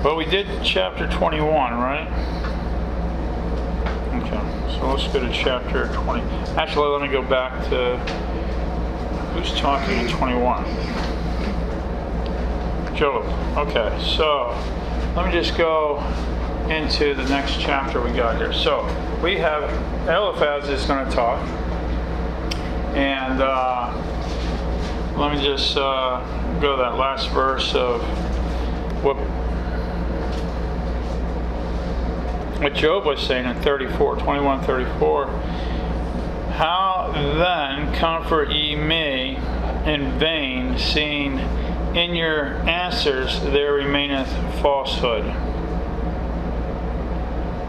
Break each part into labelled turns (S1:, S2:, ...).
S1: Well, we did chapter 21, right? Okay, so let's go to chapter 20. Actually, let me go back to who's talking in 21. Job. Okay, so let me just go into the next chapter we got here. So we have Eliphaz is going to talk, and let me just go to that last verse of what Job was saying in 21:34. How then comfort ye me in vain, seeing in your answers there remaineth falsehood.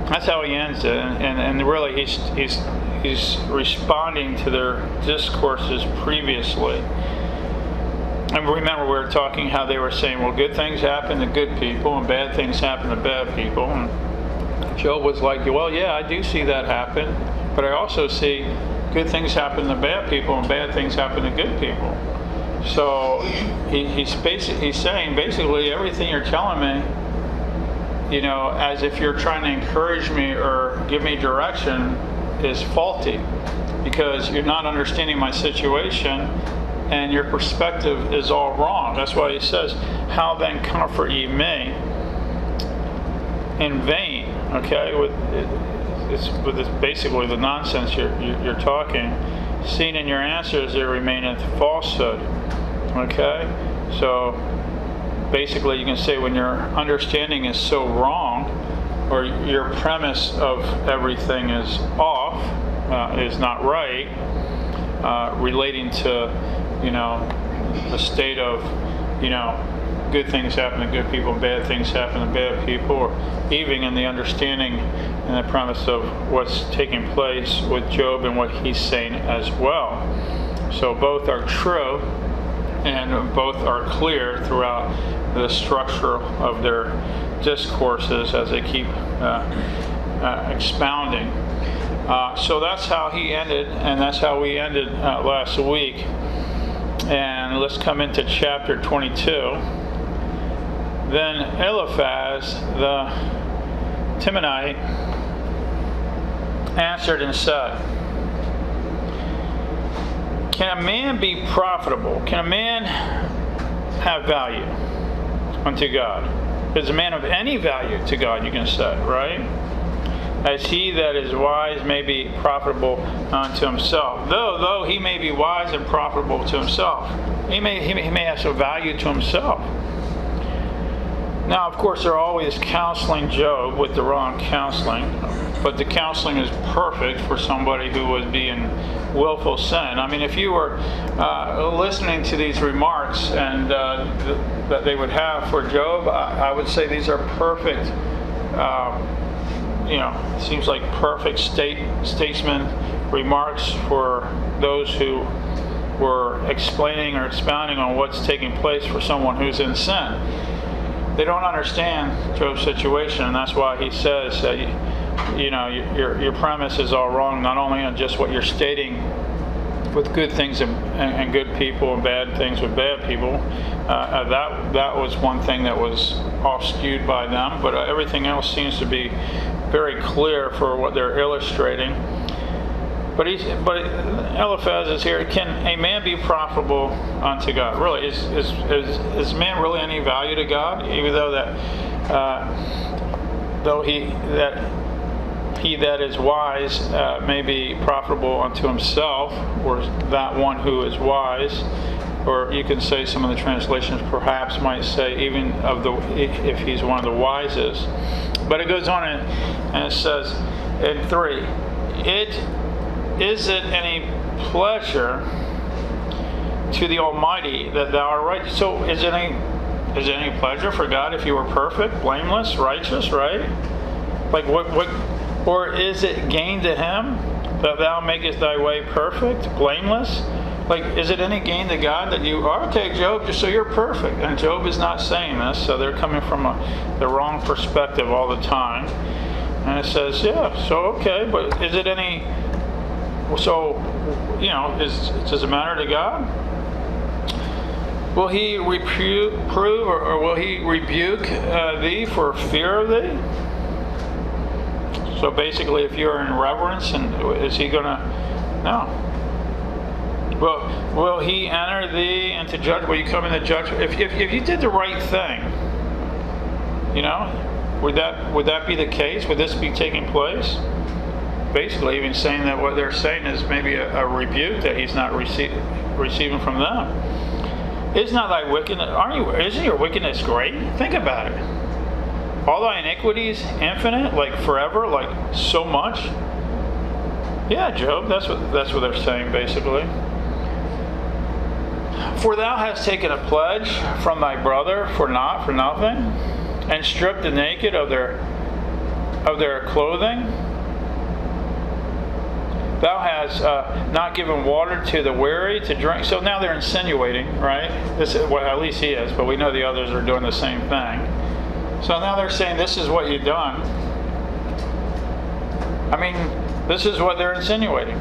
S1: That's how he ends it, and really he's responding to their discourses previously. And remember, we were talking how they were saying, well, good things happen to good people and bad things happen to bad people. And Job was like, well, yeah, I do see that happen, but I also see good things happen to bad people and bad things happen to good people. So he's saying basically everything you're telling me, as if you're trying to encourage me or give me direction, is faulty, because you're not understanding my situation and your perspective is all wrong. That's why he says, how then comfort ye me in vain? Okay, with basically the nonsense you're talking. Seeing in your answers there remaineth falsehood. Okay, so basically you can say when your understanding is so wrong, or your premise of everything is off, is not right, relating to the state of good things happen to good people, bad things happen to bad people, or even in the understanding and the premise of what's taking place with Job and what he's saying as well. So both are true and both are clear throughout the structure of their discourses as they keep expounding. So that's how he ended, and that's how we ended last week. And let's come into chapter 22. Then Eliphaz the Temanite answered and said, can a man be profitable? Can a man have value unto God? Is a man of any value to God, you can say, right? As he that is wise may be profitable unto himself. Though he may be wise and profitable to himself. He may have some value to himself. Now, of course, they're always counseling Job with the wrong counseling, but the counseling is perfect for somebody who would be in willful sin. I mean, if you were listening to these remarks and that they would have for Job, I would say these are perfect. It seems like perfect statesman remarks for those who were explaining or expounding on what's taking place for someone who's in sin. They don't understand Job's situation, and that's why he says that your premise is all wrong, not only on just what you're stating with good things and good people and bad things with bad people. That was one thing that was off skewed by them, but everything else seems to be very clear for what they're illustrating. But Eliphaz is here. Can a man be profitable unto God? Really, is man really any value to God? Even though he that is wise may be profitable unto himself, or that one who is wise, or you can say some of the translations perhaps might say even if he's one of the wisest. But it goes on and it says in 3, Is it any pleasure to the Almighty that thou art right? So is it any pleasure for God if you were perfect, blameless, righteous, right? Like what or is it gain to him that thou makest thy way perfect, blameless? Like, is it any gain to God that you are, okay, Job, just so you're perfect? And Job is not saying this, so they're coming from the wrong perspective all the time. And it says, yeah, so okay, but is it any? So, does it matter to God? Will he reprove or will he rebuke thee for fear of thee? So basically, if you're in reverence, and is he going to? No. Will he enter thee into judgment? Will you come into judgment? If you did the right thing, would that be the case? Would this be taking place? Basically, even saying that what they're saying is maybe a rebuke that he's not receiving from them. Is not thy wickedness? Isn't your wickedness great? Think about it. All thy iniquities infinite, like forever, like so much. Yeah, Job. That's what they're saying basically. For thou hast taken a pledge from thy brother for nothing, and stripped the naked of their clothing. Thou hast not given water to the weary to drink. So now they're insinuating, right? This is, well, at least he is, but we know the others are doing the same thing. So now they're saying this is what you've done. I mean, this is what they're insinuating.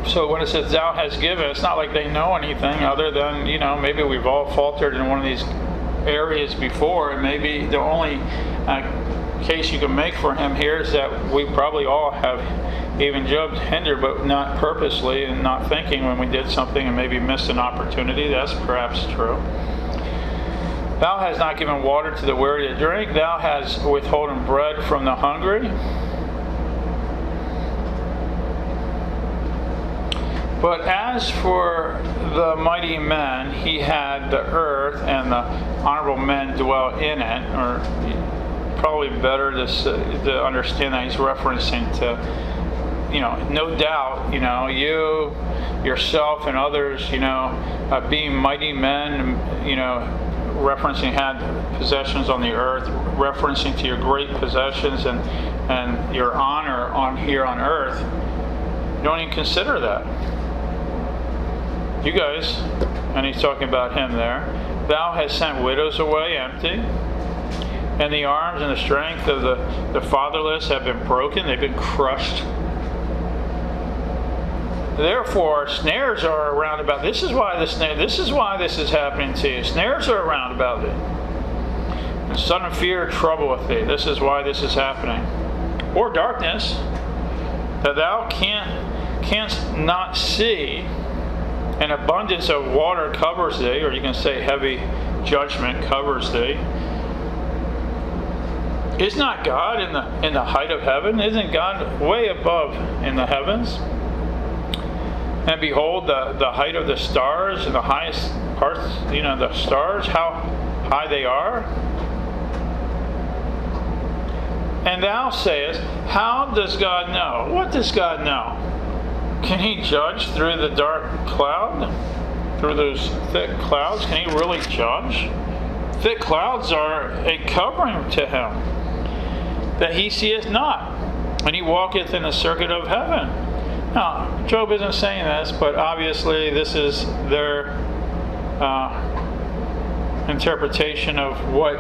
S1: So when it says thou hast given, it's not like they know anything other than, maybe we've all faltered in one of these areas before, and maybe the only case you can make for him here is that we probably all have, even Job, hindered, but not purposely and not thinking when we did something and maybe missed an opportunity. That's perhaps true. Thou hast not given water to the weary to drink. Thou hast withholden bread from the hungry. But as for the mighty men, he had the earth, and the honorable men dwell in it. Or probably better to understand that he's referencing to, no doubt, you, yourself, and others, being mighty men, referencing had possessions on the earth, referencing to your great possessions and your honor here on earth. You don't even consider that. You guys, and he's talking about him there. Thou hast sent widows away empty, and the arms and the strength of the fatherless have been broken. They've been crushed. Therefore, snares are around about. This is why this is happening to you. Snares are around about thee. And sudden fear troubleth thee. This is why this is happening. Or darkness, that thou canst not see. An abundance of water covers thee, or you can say heavy judgment covers thee. Is not God in the height of heaven? Isn't God way above in the heavens? And behold, the height of the stars and the highest parts, the stars, how high they are. And thou sayest, how does God know? What does God know? Can he judge through the dark cloud? Through those thick clouds? Can he really judge? Thick clouds are a covering to him, that he seeth not, and he walketh in the circuit of heaven. Now, Job isn't saying this, but obviously this is their interpretation of what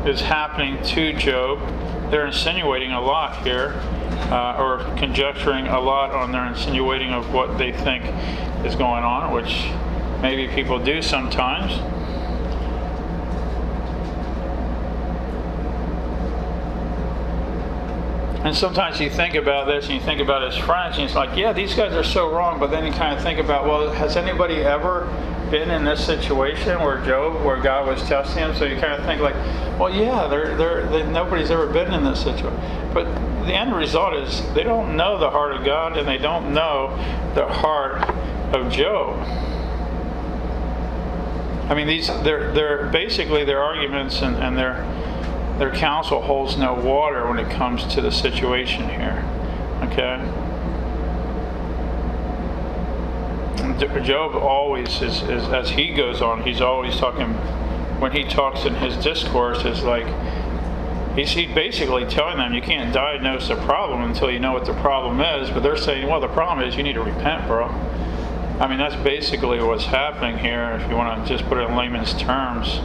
S1: is happening to Job. They're insinuating a lot here, or conjecturing a lot on their insinuating of what they think is going on, which maybe people do sometimes. And sometimes you think about this and you think about his friends and it's like, yeah, these guys are so wrong, but then you kind of think about, well, has anybody ever been in this situation where God was testing him? So you kind of think like, well, yeah, nobody's ever been in this situation. But the end result is they don't know the heart of God, and they don't know the heart of Job. I mean, they're basically their arguments and their counsel holds no water when it comes to the situation here. Okay? Job always is as he goes on, he's always talking, when he talks in his discourse, is like, he's basically telling them you can't diagnose the problem until you know what the problem is, but they're saying, well, the problem is you need to repent, bro. I mean, that's basically what's happening here, if you want to just put it in layman's terms.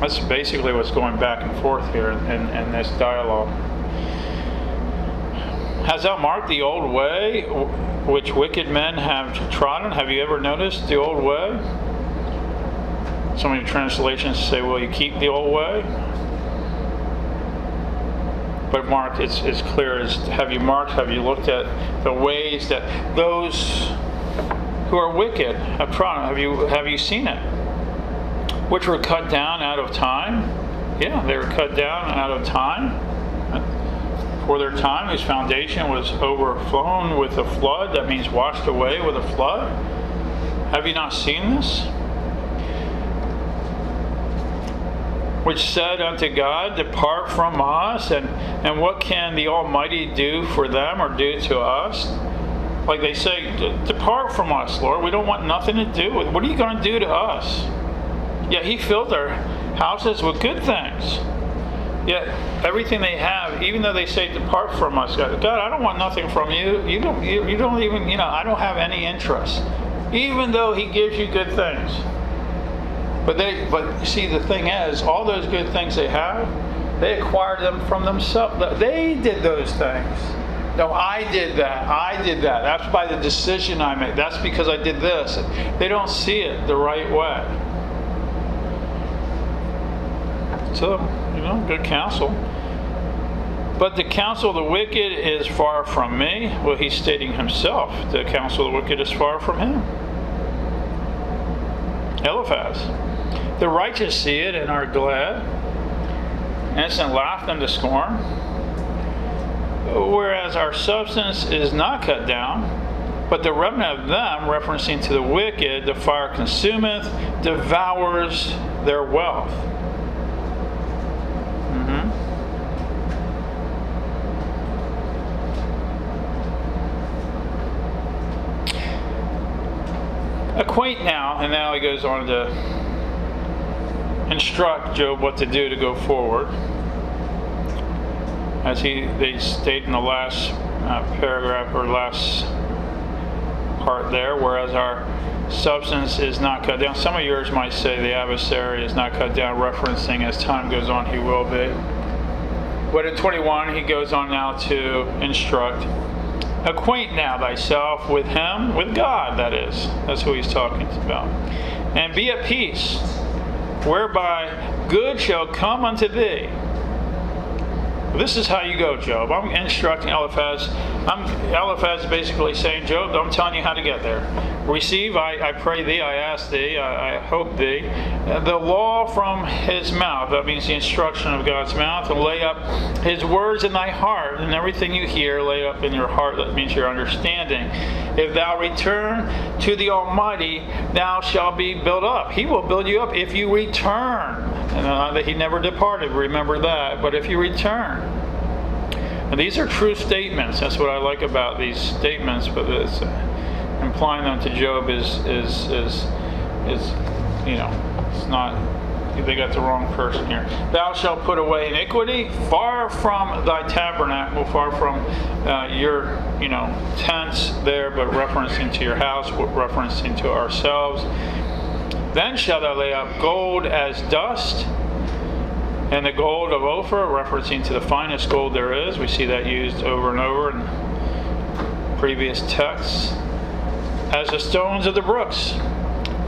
S1: That's basically what's going back and forth here in this dialogue. Hast thou marked the old way which wicked men have trodden? Have you ever noticed the old way? So many translations say, will you keep the old way? But mark, it's clear. Have you marked, have you looked at the ways that those who are wicked have trodden? Have you seen it? Which were cut down out of time? Yeah, they were cut down out of time. For their time, whose foundation was overflown with a flood. That means washed away with a flood. Have you not seen this? Which said unto God, depart from us. And what can the Almighty do for them or do to us? Like they say, depart from us, Lord. We don't want nothing to do with it. What are you going to do to us? Yet He filled their houses with good things. Yet everything they have, even though they say, depart from us, God, I don't want nothing from you. You don't even, I don't have any interest. Even though He gives you good things. But see, the thing is, all those good things they have, they acquired them from themselves. They did those things. No, I did that. That's by the decision I made. That's because I did this. They don't see it the right way. So, good counsel. But the counsel of the wicked is far from me. Well, he's stating himself. The counsel of the wicked is far from him. Eliphaz. The righteous see it and are glad. Innocent laugh them to scorn. Whereas our substance is not cut down, but the remnant of them, referencing to the wicked, the fire consumeth, devours their wealth. Acquaint now, and now he goes on to instruct Job what to do to go forward. As they state in the last paragraph or last part there, whereas our substance is not cut down. Some of yours might say the adversary is not cut down, referencing as time goes on he will be. But in 21 he goes on now to instruct. Acquaint now thyself with him, with God, that is. That's who he's talking about. And be at peace, whereby good shall come unto thee. This is how you go, Job. I'm instructing Eliphaz. Eliphaz is basically saying, Job, I'm telling you how to get there. Receive, I pray thee, I ask thee, I hope thee, the law from his mouth. That means the instruction of God's mouth. And lay up his words in thy heart. And everything you hear, lay up in your heart. That means your understanding. If thou return to the Almighty, thou shalt be built up. He will build you up if you return. And he never departed, remember that. But if you return. And these are true statements. That's what I like about these statements. But it's implying them to Job is it's not. They got the wrong person here. Thou shalt put away iniquity far from thy tabernacle, far from your tents there, but referencing to your house, referencing to ourselves. Then shalt thou lay up gold as dust, and the gold of Ophir, referencing to the finest gold there is. We see that used over and over in previous texts. As the stones of the brooks.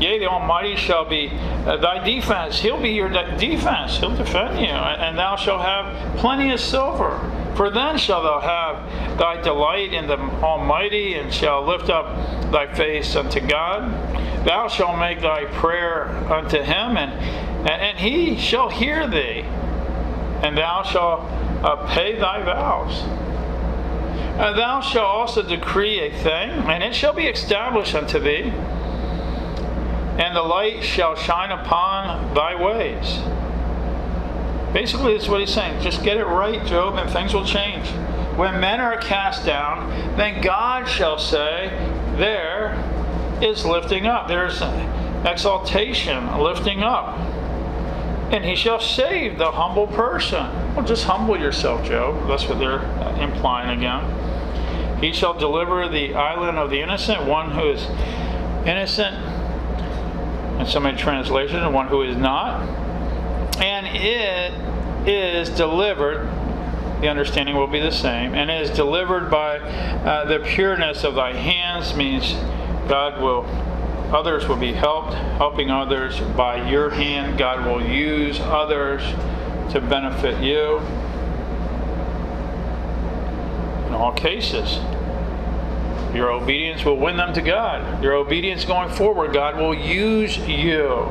S1: Yea, the Almighty shall be thy defense. He'll be your defense. He'll defend you. And thou shalt have plenty of silver. For then shalt thou have thy delight in the Almighty, and shalt lift up thy face unto God. Thou shalt make thy prayer unto him, and he shall hear thee. And thou shalt pay thy vows. And thou shalt also decree a thing, and it shall be established unto thee. And the light shall shine upon thy ways. Basically, that's what he's saying. Just get it right, Job, and things will change. When men are cast down, then God shall say, there is lifting up. There's exaltation, lifting up. And he shall save the humble person. Well, just humble yourself, Job. That's what they're implying again. He shall deliver the island of the innocent, one who is innocent, in so many translations, one who is not. And it is delivered the understanding will be the same. And it is delivered by the pureness of thy hands, means others will be helping others by your hand. God will use others to benefit you. In all cases, your obedience will win them to God. Your obedience going forward, God will use you.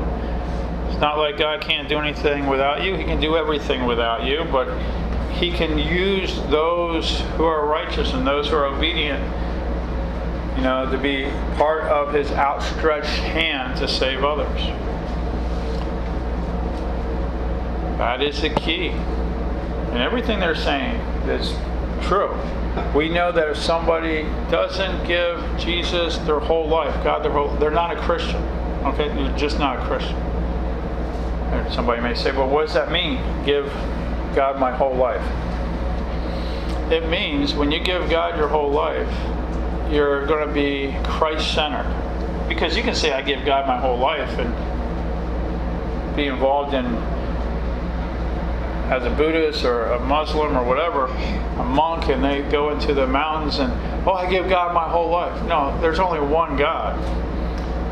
S1: It's not like God can't do anything without you. He can do everything without you, but He can use those who are righteous and those who are obedient, to be part of His outstretched hand to save others. That is the key. And everything they're saying is true. We know that if somebody doesn't give Jesus their whole life, they're not a Christian. Okay, they're just not a Christian. And somebody may say, well, what does that mean? Give God my whole life. It means when you give God your whole life, you're going to be Christ-centered. Because you can say, I give God my whole life, and be involved in, as a Buddhist or a Muslim or whatever, a monk, and they go into the mountains and, I give God my whole life. No, there's only one God.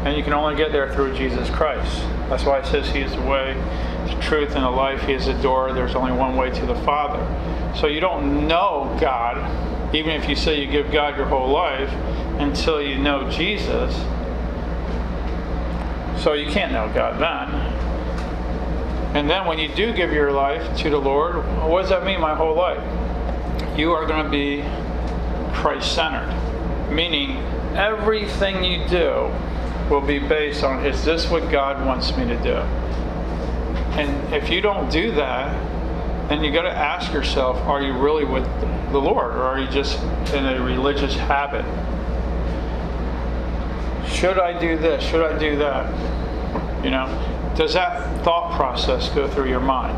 S1: And you can only get there through Jesus Christ. That's why it says He is the way, the truth, and the life. He is the door. There's only one way to the Father. So you don't know God, even if you say you give God your whole life, until you know Jesus. So you can't know God then. And then when you do give your life to the Lord, what does that mean, my whole life? You are going to be Christ-centered. Meaning, everything you do will be based on, is this what God wants me to do? And if you don't do that, then you got to ask yourself, are you really with the Lord, or are you just in a religious habit? Should I do this? Should I do that? Does that thought process go through your mind?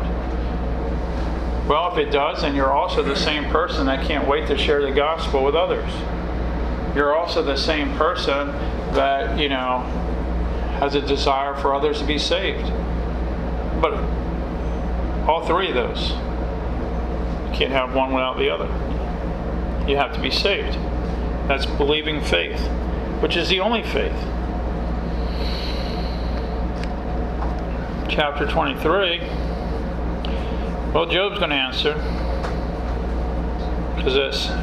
S1: Well, if it does, then you're also the same person that can't wait to share the gospel with others. You're also the same person that, has a desire for others to be saved. But all three of those, you can't have one without the other. You have to be saved. That's believing faith, which is the only faith. Chapter 23. Well, Job's going to answer.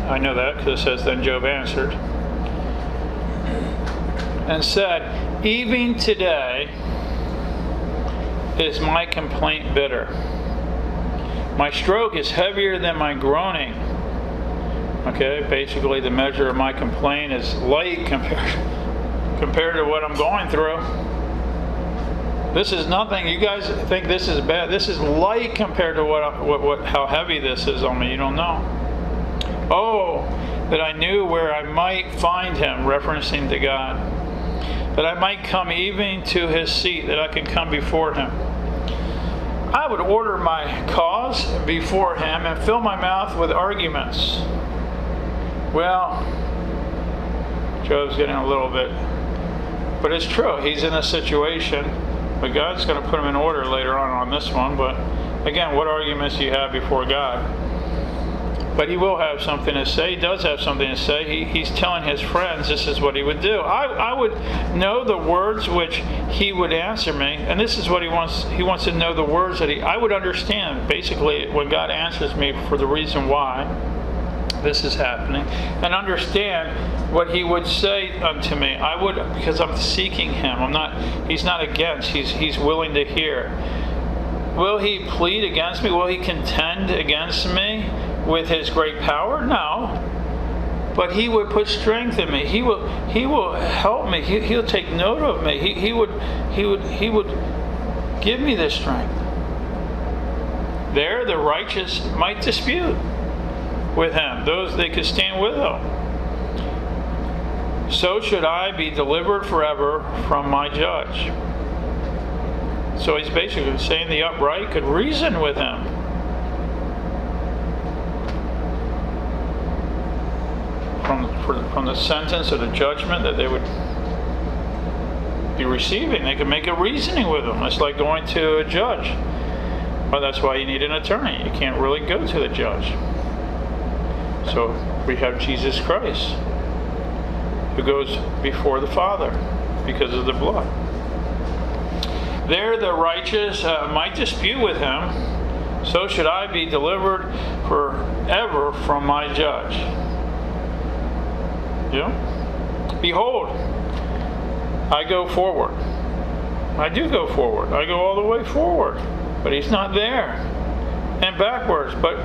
S1: I know that, because it says, then Job answered and said, even today is my complaint bitter. My stroke is heavier than my groaning. Okay, basically the measure of my complaint is light compared to what I'm going through. This is nothing. You guys think this is bad. This is light compared to how heavy this is on me. You don't know. Oh, that I knew where I might find Him, referencing to God. That I might come even to His seat, that I can come before Him. I would order my cause before Him and fill my mouth with arguments. Well, Job's getting a little bit, but it's true. He's in a situation, but God's going to put him in order later on this one. But again, what arguments do you have before God? But he will have something to say. He does have something to say. He's telling his friends this is what he would do. I would know the words which he would answer me. And this is what he wants. He wants to know the words that I would understand. Basically, when God answers me for the reason why this is happening, and understand what he would say unto me. I would, because I'm seeking him. He's not against. He's willing to hear. Will he plead against me? Will he contend against me with his great power? No. But he would put strength in me. He will help me. He'll take note of me. He would give me this strength. There the righteous might dispute with him. Those they could stand with him. So should I be delivered forever from my judge. So he's basically saying the upright could reason with him. From the sentence or the judgment that they would be receiving. They could make a reasoning with them. It's like going to a judge. Well, that's why you need an attorney. You can't really go to the judge. So we have Jesus Christ, who goes before the Father because of the blood. There the righteous might dispute with him, so should I be delivered forever from my judge. Yeah? Behold, I go forward. I do go forward. I go all the way forward. But he's not there. And backwards. But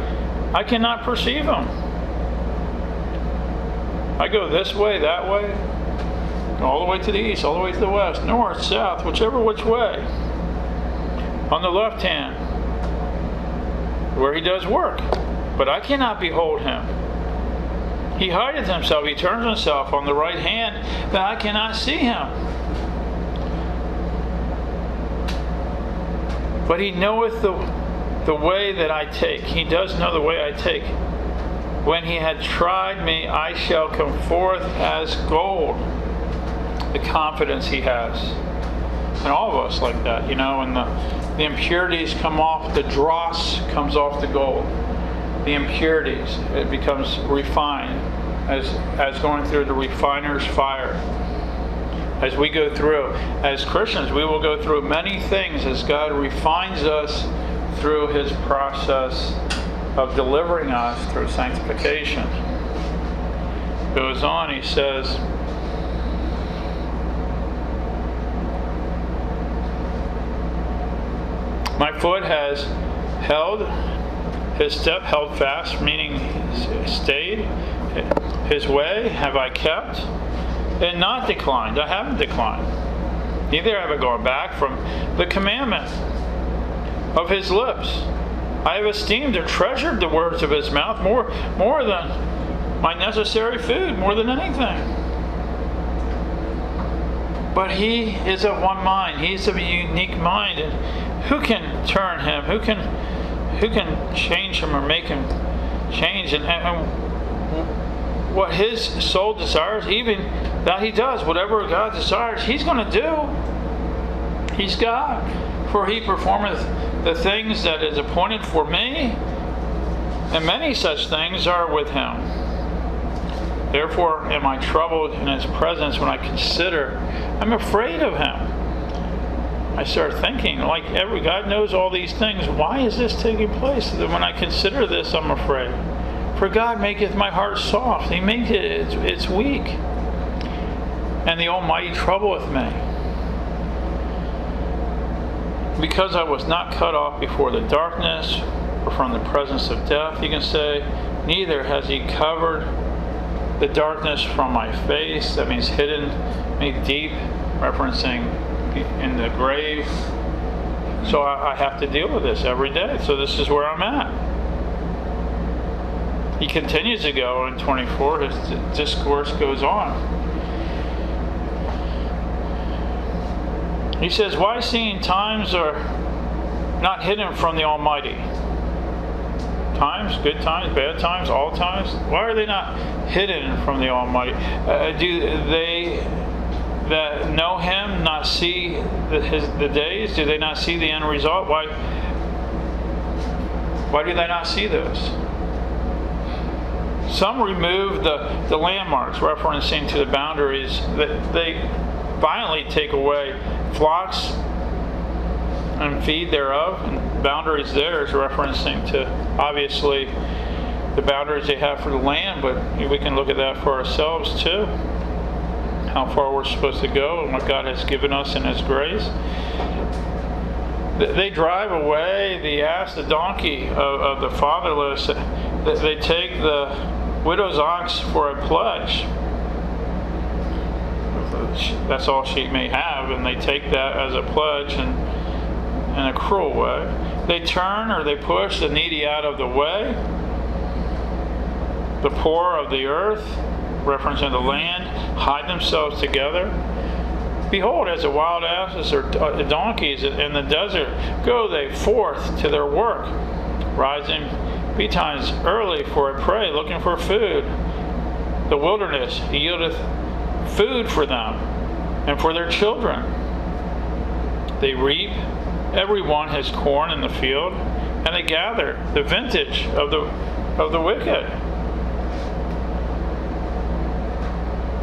S1: I cannot perceive him. I go this way, that way. All the way to the east, all the way to the west, north, south, whichever which way. On the left hand, where he does work. But I cannot behold him. He hideth himself, he turns himself on the right hand, that I cannot see him. But he knoweth the way that I take. He does know the way I take. When he had tried me, I shall come forth as gold. The confidence he has. And all of us like that, and the impurities come off, the dross comes off the gold. The impurities, it becomes refined as going through the refiner's fire. As we go through, as Christians, we will go through many things as God refines us through his process of delivering us through sanctification. Goes on, he says, my foot has held, his step held fast, meaning stayed. His way have I kept, and not declined. I haven't declined. Neither have I gone back from the commandment of his lips. I have esteemed or treasured the words of his mouth more than my necessary food, more than anything. But he is of one mind. He's of a unique mind. And who can turn him? Who can change him or make him change? And what his soul desires, even that he does, whatever God desires, he's going to do. He's God. For he performeth the things that is appointed for me, and many such things are with him. Therefore am I troubled in his presence when I consider. I'm afraid of him. I start thinking, God knows all these things. Why is this taking place? When I consider this, I'm afraid. For God maketh my heart soft. He makes it's weak. And the Almighty troubleth me. Because I was not cut off before the darkness, or from the presence of death, you can say, neither has he covered the darkness from my face. That means hidden me deep, referencing in the grave. So I have to deal with this every day. So this is where I'm at. He continues to go in 24. His discourse goes on. He says, why seeing times are not hidden from the Almighty? Times, good times, bad times, all times. Why are they not hidden from the Almighty? Do they that know him not see the days? Do they not see the end result? Why do they not see those? Some remove the landmarks, referencing to the boundaries that they violently take away flocks and feed thereof. And boundaries there is referencing to, obviously, the boundaries they have for the land, but we can look at that for ourselves too. How far we're supposed to go and what God has given us in his grace. They drive away the ass, the donkey of the fatherless. They take the widow's ox for a pledge. That's all she may have, and they take that as a pledge in a cruel way. They turn or they push the needy out of the way. The poor of the earth, referencing the land, hide themselves together. Behold, as the wild asses or donkeys in the desert, go they forth to their work, rising betimes early for a prey, looking for food. The wilderness yieldeth food for them and for their children. They reap, every one his corn in the field, and they gather the vintage of the wicked.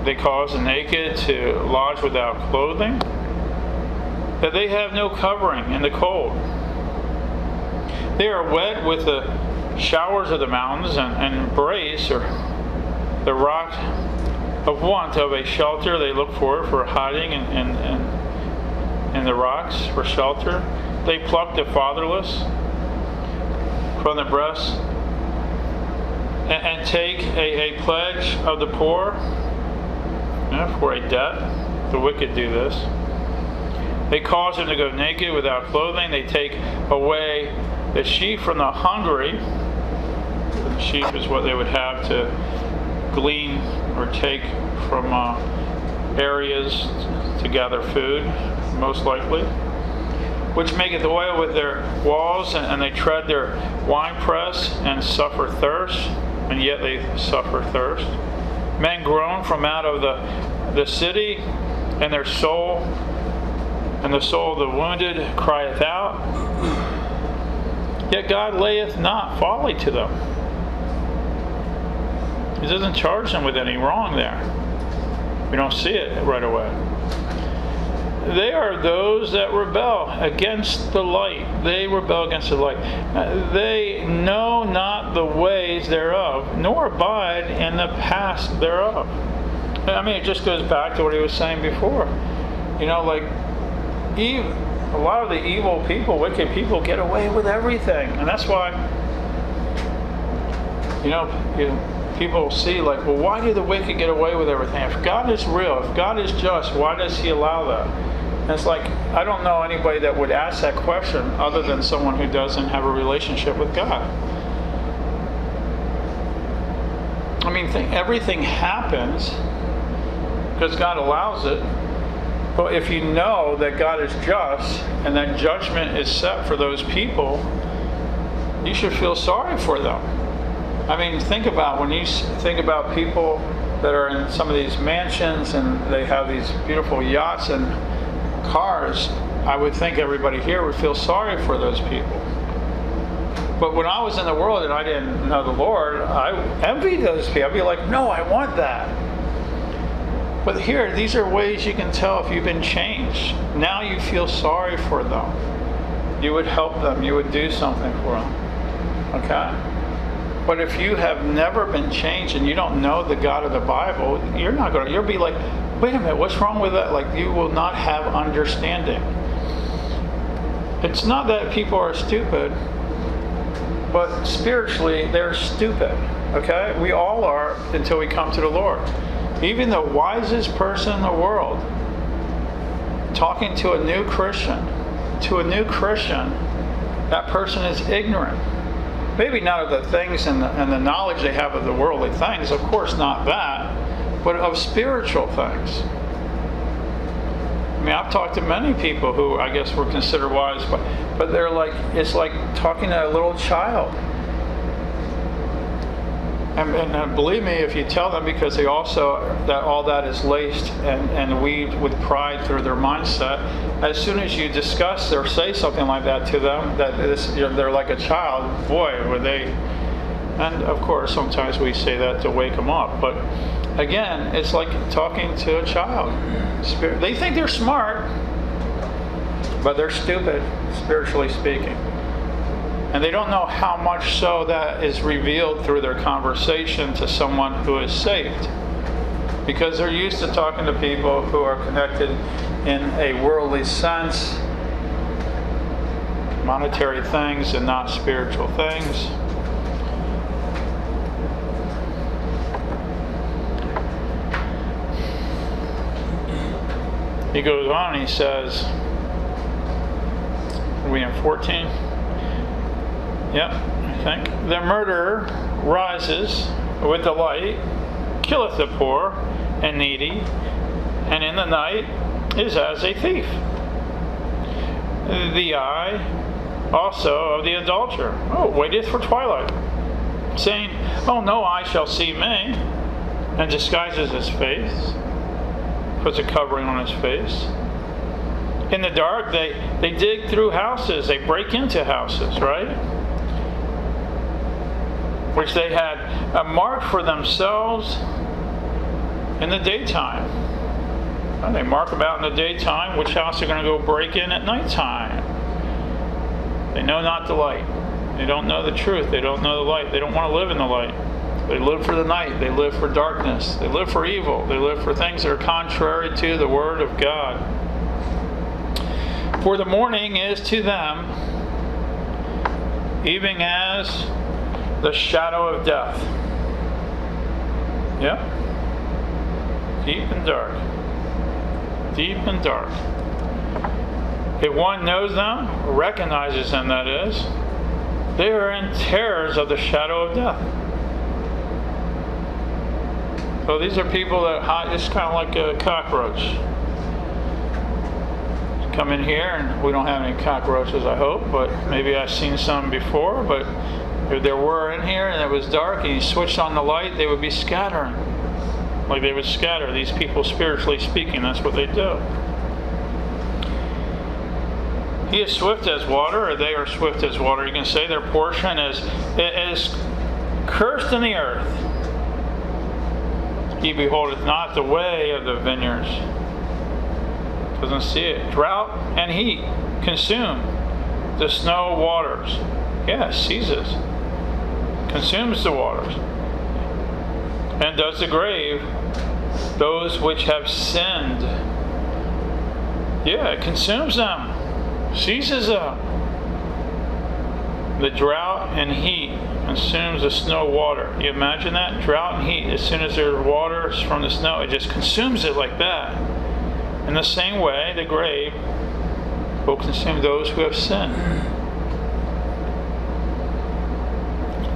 S1: they cause the naked to lodge without clothing, that they have no covering in the cold. They are wet with the showers of the mountains and embrace or the rock of want of a shelter. They look for hiding in the rocks for shelter. They pluck the fatherless from the breast and take a pledge of the poor for a debt. The wicked do this. They cause them to go naked without clothing. They take away the sheep from the hungry. The sheep is what they would have to glean or take from areas to gather food, most likely. Which maketh oil with their walls, and they tread their winepress and suffer thirst, and yet they suffer thirst. Men groan from out of the city, and their soul, and the soul of the wounded crieth out. Yet God layeth not folly to them. He doesn't charge them with any wrong there. We don't see it right away. They are those that rebel against the light. They rebel against the light. They know not the ways thereof, nor abide in the paths thereof. I mean, it just goes back to what he was saying before. You know, like, a lot of the evil people, wicked people, get away with everything. And that's why, people see, like, well, why do the wicked get away with everything? If God is real, if God is just, why does he allow that? And it's like, I don't know anybody that would ask that question other than someone who doesn't have a relationship with God. I mean, everything happens because God allows it. But if you know that God is just and that judgment is set for those people, you should feel sorry for them. I mean, when you think about people that are in some of these mansions and they have these beautiful yachts and cars, I would think everybody here would feel sorry for those people. But when I was in the world and I didn't know the Lord, I envied those people. I'd be like, no, I want that. But here, these are ways you can tell if you've been changed. Now you feel sorry for them. You would help them. You would do something for them. Okay? But if you have never been changed and you don't know the God of the Bible, you'll be like, wait a minute, what's wrong with that? Like, you will not have understanding. It's not that people are stupid, but spiritually they're stupid. Okay? We all are until we come to the Lord. Even the wisest person in the world, talking to a new Christian, that person is ignorant. Maybe not of the things and the knowledge they have of the worldly things, of course not that, but of spiritual things. I mean, I've talked to many people who I guess were considered wise, but they're like, it's like talking to a little child. And believe me, if you tell them, because they also, that all that is laced and weaved with pride through their mindset, as soon as you discuss or say something like that to them, that they're like a child, boy, were they. And of course, sometimes we say that to wake them up. But again, it's like talking to a child. They think they're smart, but they're stupid, spiritually speaking. And they don't know how much so that is revealed through their conversation to someone who is saved. Because they're used to talking to people who are connected in a worldly sense, monetary things and not spiritual things. He goes on, he says, are we in 14? Yep, I think. The murderer rises with the light, killeth the poor and needy, and in the night is as a thief. The eye also of the adulterer, waiteth for twilight, saying, oh, no eye shall see me, and disguises his face, puts a covering on his face. In the dark, they dig through houses, they break into houses, right? Which they had marked for themselves, in the daytime. They mark about in the daytime which house they're going to go break in at nighttime. They know not the light. They don't know the truth. They don't know the light. They don't want to live in the light. They live for the night. They live for darkness. They live for evil. They live for things that are contrary to the Word of God. For the morning is to them even as the shadow of death. Yep. Deep and dark. Deep and dark. If one knows them, recognizes them, that is, they are in terrors of the shadow of death. So these are people that hide, it's kind of like a cockroach. Come in here, and we don't have any cockroaches, I hope, but maybe I've seen some before, but if there were in here and it was dark and you switched on the light, they would be scattering. Like they would scatter, these people spiritually speaking, that's what they do. He is swift as water, or they are swift as water. You can say their portion is cursed in the earth. He beholdeth not the way of the vineyards. Doesn't see it. Drought and heat consume the snow waters. Yeah, seizes. Consumes the waters. And does the grave those which have sinned. Yeah, it consumes them. Seizes them. The drought and heat consumes the snow water. You imagine that? Drought and heat. As soon as there's water from the snow, it just consumes it like that. In the same way, the grave will consume those who have sinned.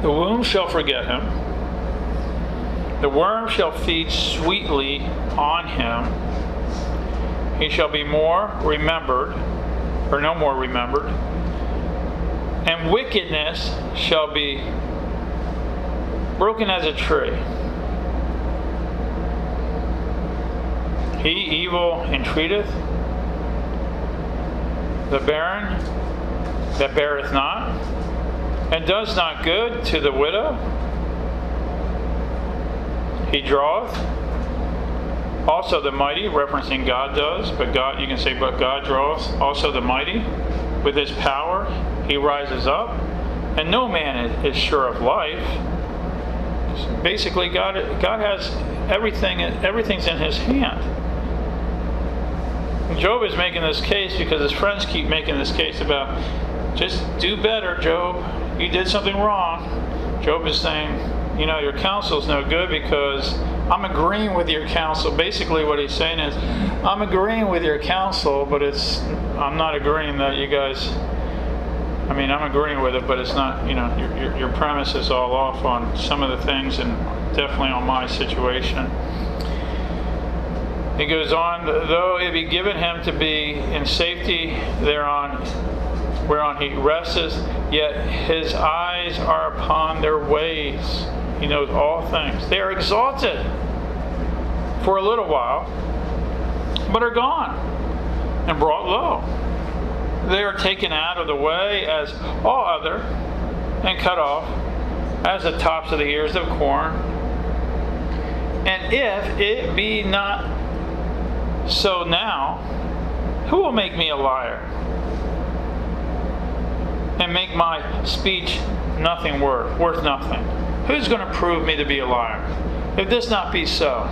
S1: The womb shall forget him. The worm shall feed sweetly on him. He shall be more remembered, or no more remembered. And wickedness shall be broken as a tree. He evil entreateth, the barren that beareth not, and does not good to the widow. He draweth. Also the mighty, referencing God does, but God, you can say, but God draweth. Also the mighty, with his power, he rises up, and no man is sure of life. Basically, God has everything. Everything's in his hand. Job is making this case because his friends keep making this case about, just do better, Job. You did something wrong. Job is saying, your counsel's no good because I'm agreeing with your counsel. Basically what he's saying is, I'm agreeing with your counsel, but I'm not agreeing that you guys, I'm agreeing with it, but it's not, your premise is all off on some of the things and definitely on my situation. He goes on, though it be given him to be in safety thereon, whereon he resteth, yet his eyes are upon their ways. He knows all things. They are exalted for a little while, but are gone and brought low. They are taken out of the way as all other, and cut off as the tops of the ears of corn. And if it be not so now, who will make me a liar and make my speech nothing worth nothing? Who's going to prove me to be a liar? If this not be so.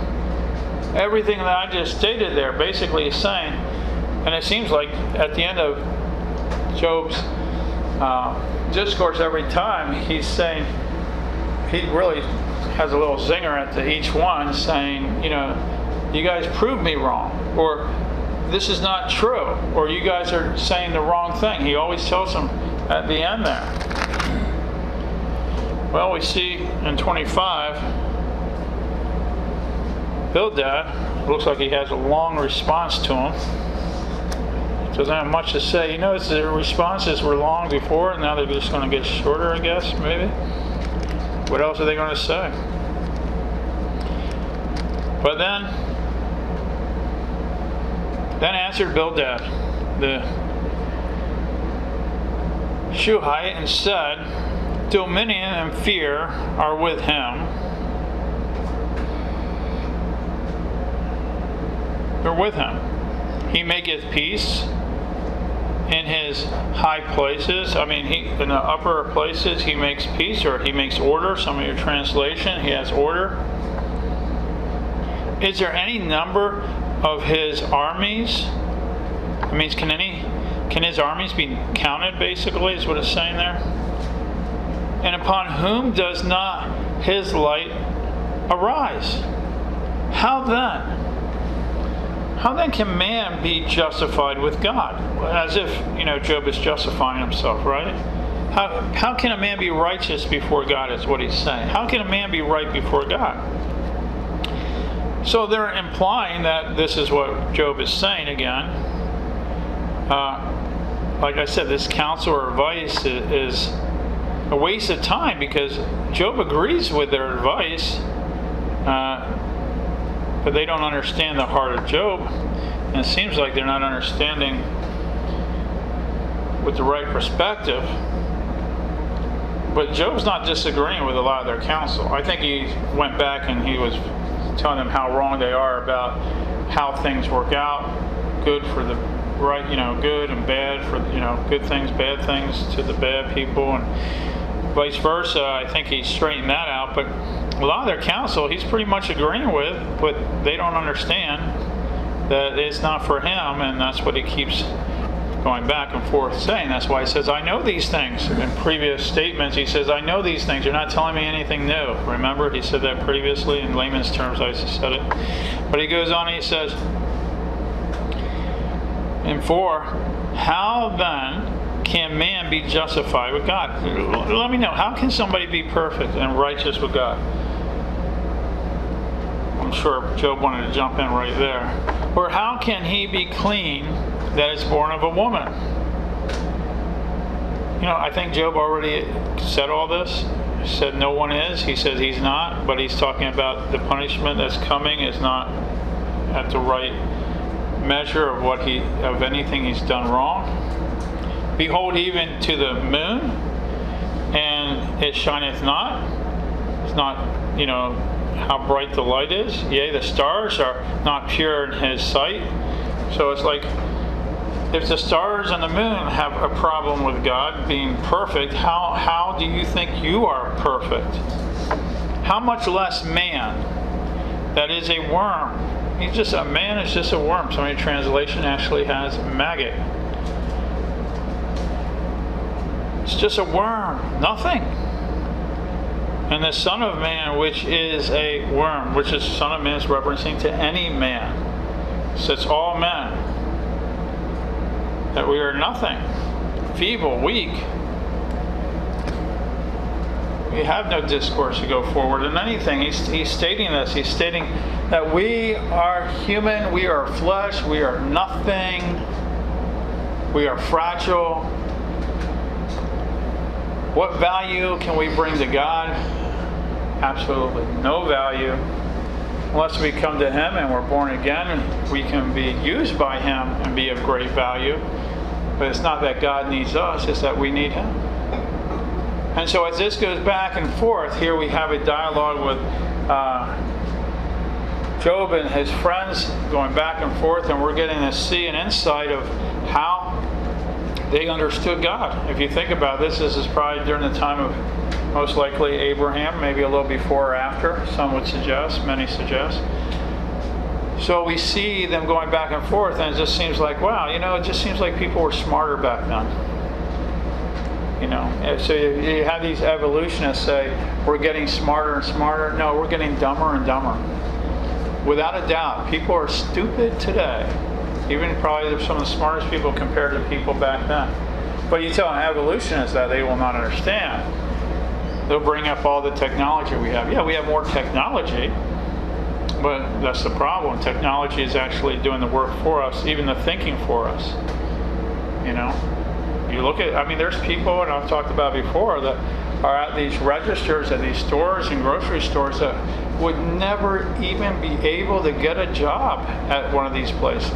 S1: Everything that I just stated there basically is saying, and it seems like at the end of Job's discourse every time, he's saying, he really has a little zinger at each one saying, you guys proved me wrong, or this is not true, or you guys are saying the wrong thing. He always tells them at the end there. Well, we see in 25, Bildad, looks like he has a long response to him. Doesn't have much to say. You notice the responses were long before, and now they're just going to get shorter, I guess, maybe. What else are they going to say? But then answered Bildad the Shuhite and said, dominion and fear are with him, they're with him. He maketh peace in his high places. I mean, in the upper places he makes peace, or he makes order. Some of your translation, he has order. Is there any number of his armies? I mean, can his armies be counted, basically, is what it's saying there? And upon whom does not his light arise? How then can man be justified with God? As if, Job is justifying himself, right? How can a man be righteous before God, is what he's saying. How can a man be right before God? So they're implying that this is what Job is saying again. Like I said, this counsel or advice is a waste of time, because Job agrees with their advice, but they don't understand the heart of Job. And it seems like they're not understanding with the right perspective. But Job's not disagreeing with a lot of their counsel. I think he went back and he was telling them how wrong they are about how things work out, good for the right, good and bad for, good things, bad things to the bad people, and vice versa. I think he straightened that out, but a lot of their counsel he's pretty much agreeing with, but they don't understand that it's not for him, and that's what he keeps going back and forth saying. That's why he says, I know these things. In previous statements, he says, I know these things. You're not telling me anything new. Remember, he said that previously. In layman's terms, I said it. But he goes on and he says, and 4, how then can man be justified with God? Let me know. How can somebody be perfect and righteous with God? I'm sure Job wanted to jump in right there. Or how can he be clean that is born of a woman? I think Job already said all this. He said no one is. He says he's not. But he's talking about the punishment that's coming is not at the right measure of anything he's done wrong. Behold, even to the moon, and it shineth not. It's not, how bright the light is. Yea, the stars are not pure in his sight. So it's like, if the stars and the moon have a problem with God being perfect, how do you think you are perfect? How much less man that is a worm? Man is just a worm. Some of your translation actually has maggot. It's just a worm, nothing. And the Son of Man, which is a worm, which is Son of Man is referencing to any man. So it's all men. That we are nothing, feeble, weak. We have no discourse to go forward in anything. He's stating this. He's stating that we are human, we are flesh, we are nothing, we are fragile. What value can we bring to God? Absolutely no value. Unless we come to Him and we're born again, we can be used by Him and be of great value. But it's not that God needs us, it's that we need Him. And so as this goes back and forth, here we have a dialogue with Job and his friends going back and forth, and we're getting to see an insight of how they understood God. If you think about this is probably during the time of most likely Abraham, maybe a little before or after, some would suggest, many suggest. So we see them going back and forth, and it just seems like, wow, it just seems like people were smarter back then. So you have these evolutionists say, we're getting smarter and smarter. No, we're getting dumber and dumber. Without a doubt, people are stupid today. Even probably some of the smartest people compared to people back then. But you tell an evolutionist that, they will not understand. They'll bring up all the technology we have. Yeah, we have more technology, but that's the problem. Technology is actually doing the work for us, even the thinking for us. You look at, there's people, and I've talked about before, that are at these registers at these stores and grocery stores that would never even be able to get a job at one of these places.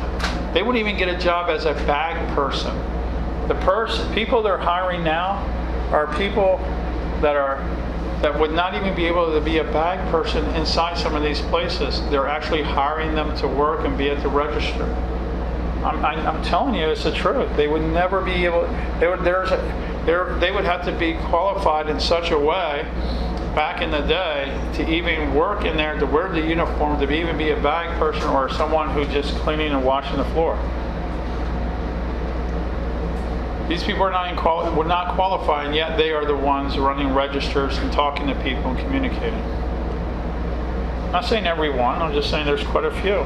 S1: They wouldn't even get a job as a bag person. People they're hiring now are people that are that would not even be able to be a bag person inside some of these places. They're actually hiring them to work and be at the register. I'm telling you, it's the truth. They would never be able. They would have to be qualified in such a way back in the day to even work in there, to wear the uniform, to even be a bag person or someone who just cleaning and washing the floor. These people are would not qualify, and yet they are the ones running registers and talking to people and communicating. I'm not saying everyone. I'm just saying there's quite a few.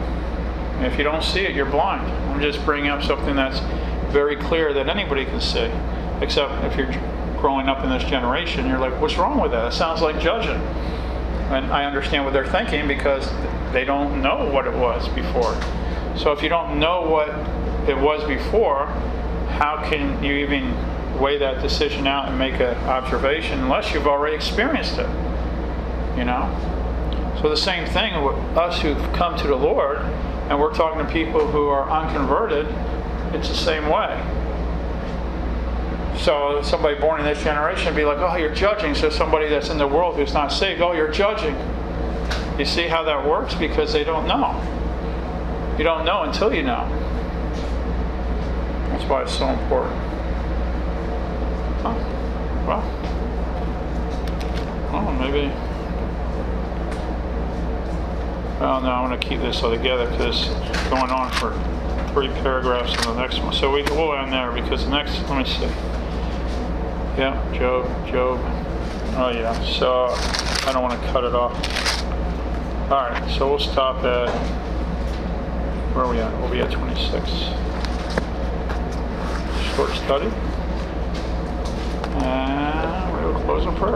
S1: And if you don't see it, you're blind. I'm just bringing up something that's very clear that anybody can see, except if you're growing up in this generation, you're like, what's wrong with that? It sounds like judging. And I understand what they're thinking because they don't know what it was before. So if you don't know what it was before, how can you even weigh that decision out and make an observation unless you've already experienced it? You know? So the same thing with us who've come to the Lord, and we're talking to people who are unconverted, it's the same way. So somebody born in this generation would be like, oh, you're judging. So somebody that's in the world who's not saved, oh, you're judging. You see how that works? Because they don't know. You don't know until you know. That's why it's so important. Huh? Well, maybe. Well, no, I'm going to keep this all together because it's going on for 3 paragraphs in the next one. So we'll end there because the next, let me see. Yeah, Job. Oh, yeah. So I don't want to cut it off. All right, so we'll stop at, where are we at? We'll be at 26. Short study. And we'll close in prayer.